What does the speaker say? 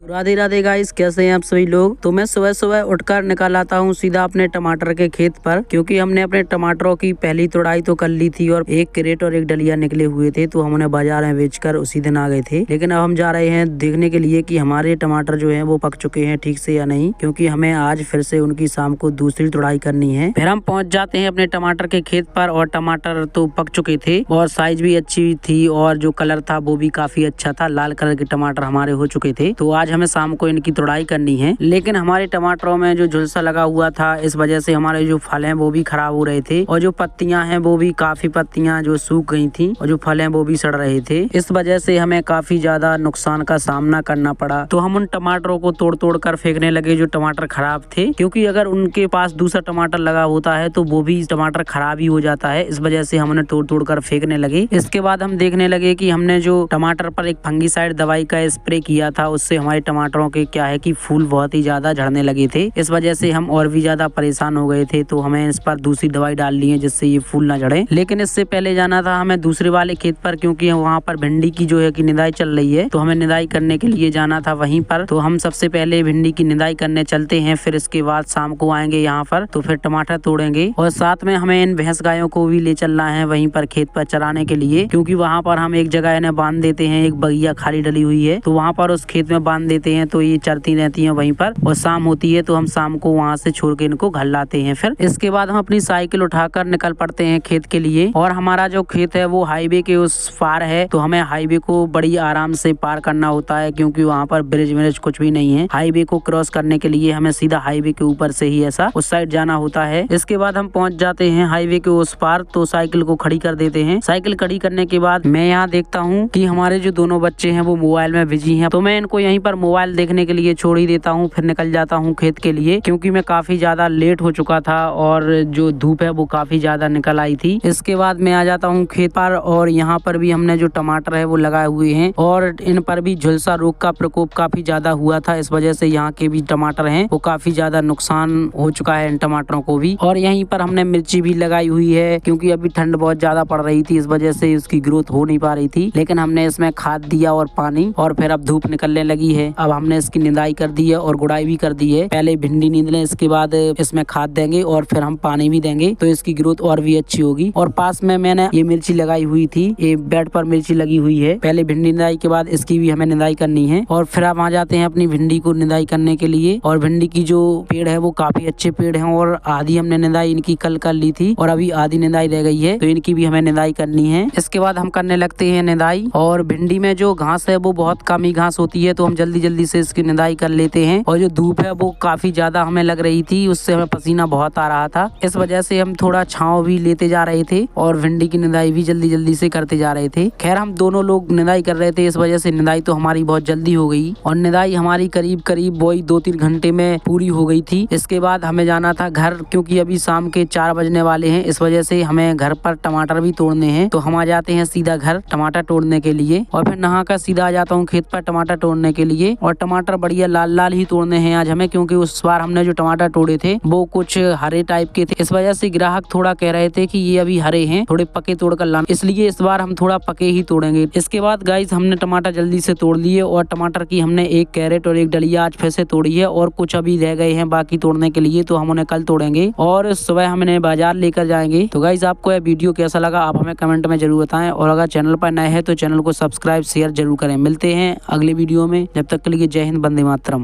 Radhe Radhe guys, कैसे हैं आप सभी लोग। तो मैं सुबह सुबह उठकर निकल आता हूँ सीधा अपने टमाटर के खेत पर, क्योंकि हमने अपने टमाटरों की पहली तोड़ाई तो कर ली थी और एक क्रेट और एक डलिया निकले हुए थे, तो हम उन्हें बाजार में बेचकर उसी दिन आ गए थे। लेकिन अब हम जा रहे हैं देखने के लिए कि हमारे टमाटर जो है वो पक चुके हैं ठीक से या नहीं, क्योंकि हमें आज फिर से उनकी शाम को दूसरी तोड़ाई करनी है। फिर हम पहुँच जाते हैं अपने टमाटर के खेत पर और टमाटर तो पक चुके थे और साइज भी अच्छी थी और जो कलर था वो भी काफी अच्छा था। लाल कलर के टमाटर हमारे हो चुके थे। तो आज हमें शाम को इनकी तोड़ाई करनी है। लेकिन हमारे टमाटरों में जो झुलसा लगा हुआ था, इस वजह से हमारे जो फल हैं वो भी खराब हो रहे थे और जो पत्तियां हैं वो भी काफी पत्तियां जो सूख गई थी और जो फल हैं वो भी सड़ रहे थे। इस वजह से हमें काफी ज्यादा नुकसान का सामना करना पड़ा। तो हम उन टमाटरों को तोड़ तोड़ कर फेंकने लगे जो टमाटर खराब थे, क्योंकि अगर उनके पास दूसरा टमाटर लगा होता है तो वो भी टमाटर खराब ही हो जाता है। इस वजह से हम उन्हें तोड़ तोड़ कर फेंकने लगे। इसके बाद हम देखने लगे कि हमने जो टमाटर पर एक फंगीसाइड दवाई का स्प्रे किया था, उससे हमारे टमाटरों के क्या है कि फूल बहुत ही ज्यादा झड़ने लगे थे। इस वजह से हम और भी ज्यादा परेशान हो गए थे। तो हमें इस पर दूसरी दवाई डाल ली है जिससे ये फूल ना झड़े। लेकिन इससे पहले जाना था हमें दूसरे वाले खेत पर, क्योंकि वहाँ पर भिंडी की जो है कि निदाई चल रही है, तो हमें निदाई करने के लिए जाना था वहीं पर। तो हम सबसे पहले भिंडी की निदाई करने चलते हैं, फिर इसके बाद शाम को आएंगे यहाँ पर, तो फिर टमाटर तोड़ेंगे और साथ में हमें इन भैंस गायों को भी ले चलना है वहीं पर खेत पर चराने के लिए, क्योंकि वहाँ पर हम एक जगह इन्हें बांध देते हैं। एक बगिया खाली डली हुई है, तो वहाँ पर उस खेत में बांध देते हैं, तो ये चरती रहती हैं वहीं पर। और शाम होती है तो हम शाम को वहाँ से छोड़ के इनको घर लाते हैं। फिर इसके बाद हम अपनी साइकिल उठाकर निकल पड़ते हैं खेत के लिए। और हमारा जो खेत है वो हाईवे के उस पार है, तो हमें हाईवे को बड़ी आराम से पार करना होता है, क्योंकि वहाँ पर ब्रिज व्रिज कुछ भी नहीं है। हाईवे को क्रॉस करने के लिए हमें सीधा हाईवे के ऊपर से ही ऐसा उस साइड जाना होता है। इसके बाद हम पहुँच जाते हैं हाईवे के उस पार, तो साइकिल को खड़ी कर देते हैं। साइकिल खड़ी करने के बाद मैं यहाँ देखता हूँ कि हमारे जो दोनों बच्चे हैं वो मोबाइल में बिजी हैं, तो मैं इनको यहीं पर मोबाइल देखने के लिए छोड़ ही देता हूँ। फिर निकल जाता हूँ खेत के लिए, क्योंकि मैं काफी ज्यादा लेट हो चुका था और जो धूप है वो काफी ज्यादा निकल आई थी। इसके बाद मैं आ जाता हूँ खेत पर और यहाँ पर भी हमने जो टमाटर है वो लगाए हुए हैं और इन पर भी झुलसा रोग का प्रकोप काफी ज्यादा हुआ था। इस वजह से यहाँ के भी टमाटर हैं वो काफी ज्यादा नुकसान हो चुका है इन टमाटरों को भी। और यहीं पर हमने मिर्ची भी लगाई हुई है, क्योंकि अभी ठंड बहुत ज्यादा पड़ रही थी, इस वजह से उसकी ग्रोथ हो नहीं पा रही थी। लेकिन हमने इसमें खाद दिया और पानी, और फिर अब धूप निकलने लगी है। अब हमने इसकी निदाई कर दी है और गुड़ाई भी कर दी है। पहले भिंडी नींद लें, इसके बाद इसमें खाद देंगे और फिर हम पानी भी देंगे, तो इसकी ग्रोथ और भी अच्छी होगी। और पास में मैंने ये मिर्ची लगाई हुई थी, ये बेड पर मिर्ची लगी हुई है। पहले भिंडी निदाई के बाद इसकी भी हमें निदाई करनी है। और फिर हम आ जाते हैं अपनी भिंडी को निदाई करने के लिए। और भिंडी की जो पेड़ है वो काफी अच्छे पेड़ है और आधी हमने निदाई इनकी कल कर ली थी और अभी आधी निदाई रह गई है, तो इनकी भी हमें निदाई करनी है। इसके बाद हम करने लगते हैं निदाई। और भिंडी में जो घास है वो बहुत कम ही घास होती है, तो हम जल्दी जल्दी से इसकी निदाई कर लेते हैं। और जो धूप है वो काफी ज्यादा हमें लग रही थी, उससे हमें पसीना बहुत आ रहा था। इस वजह से हम थोड़ा छांव भी लेते जा रहे थे और भिंडी की निदाई भी जल्दी जल्दी से करते जा रहे थे। खैर हम दोनों लोग निदाई कर रहे थे, इस वजह से निदाई तो हमारी बहुत जल्दी हो गई और निदाई हमारी करीब करीब वही 2-3 घंटे में पूरी हो गई थी। इसके बाद हमें जाना था घर, क्योंकि अभी शाम के 4 बजने वाले हैं। इस वजह से हमें घर पर टमाटर भी तोड़ने हैं, तो हम आ जाते हैं सीधा घर टमाटर तोड़ने के लिए। और फिर नहा कर सीधा आ जाता हूँ खेत पर टमाटर तोड़ने के लिए। और टमाटर बढ़िया लाल लाल ही तोड़ने हैं आज हमें, क्योंकि उस बार हमने जो टमाटर तोड़े थे वो कुछ हरे टाइप के थे। इस वजह से ग्राहक थोड़ा कह रहे थे कि ये अभी हरे हैं, थोड़े पके तोड़ कर लाना, इसलिए इस बार हम थोड़ा पके ही तोड़ेंगे। इसके बाद गाइस हमने टमाटर जल्दी से तोड़ लिए और टमाटर की हमने एक कैरेट और एक डलिया आज फिर से तोड़ी है और कुछ अभी रह गए हैं बाकी तोड़ने के लिए, तो हम उन्हें कल तोड़ेंगे और सुबह हम इन्हें बाजार लेकर जाएंगे। तो गाइस आपको यह वीडियो कैसा लगा आप हमें कमेंट में जरूर बताएं, और अगर चैनल पर नए हैं तो चैनल को सब्सक्राइब शेयर जरूर करें। मिलते हैं अगले वीडियो में, जब तक के लिए जय हिंद, वंदे मातरम।